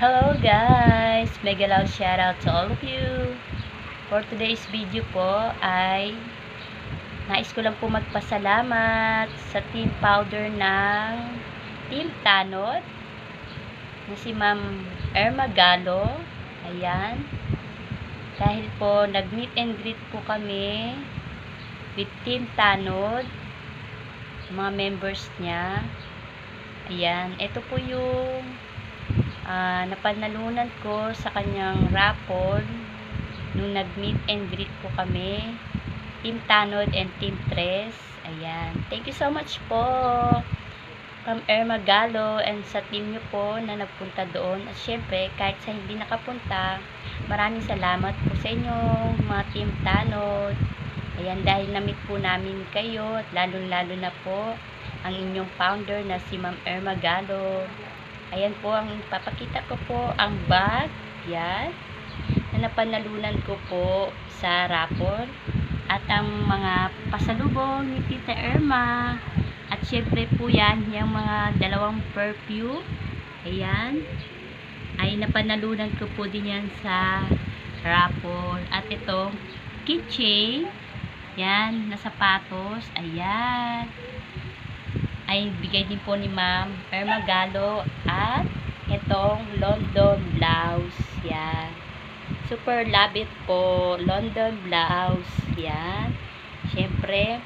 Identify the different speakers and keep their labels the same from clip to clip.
Speaker 1: Hello guys! Mega loud shoutout to all of you. For today's video po ay nais ko lang po magpasalamat sa team powder ng Team Tanod na si Ma'am Irma Galo. Ayan. Dahil po nag-meet and greet po kami with Team Tanod, mga members niya. Ayan. Ito po yung napanalunan ko sa kanyang raffle nung nag-meet and greet po kami, Team Tanod and Team Tres. Ayan. Thank you so much po from Irma Galo and sa team nyo po na nagpunta doon. At syempre, kahit sa hindi nakapunta, maraming salamat po sa inyo, mga Team Tanod. Ayan, dahil na-meet po namin kayo at lalong-lalo na po ang inyong founder na si Ma'am Irma Galo. Ayan po, ang papakita ko po ang bag, yan, na napanalunan ko po sa raffle. At ang mga pasalubong ni Tita Irma. At syempre po yan, yung mga dalawang perfume, ayan, ay napanalunan ko po din yan sa raffle. At ito, keychain, yan, na sapatos, ayan, ay bigay din po ni Ma'am Irma Galo. At itong London blouse, yan, super love it po, London blouse, yan. Syempre,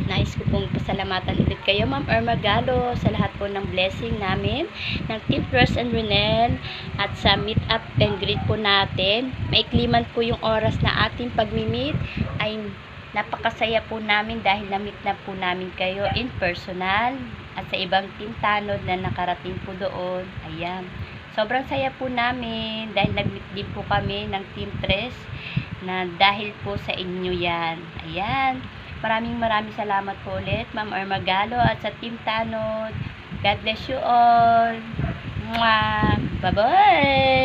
Speaker 1: nais ko pong pasalamatan ulit kayo, Ma'am Irma Galo, sa lahat po ng blessing namin ng Team Tres and Renel at sa meet up and greet po natin. Maikli man po yung oras na ating pagmi-meet, ay napakasaya po namin dahil na-meet na po namin kayo in personal at sa ibang Team Tanod na nakarating po doon. Ayan. Sobrang saya po namin dahil nag-meet din po kami ng Team Tres na dahil po sa inyo yan. Ayan. Maraming salamat po ulit, Ma'am Irma Galo at sa Team Tanod. God bless you all. Mwah! Bye-bye!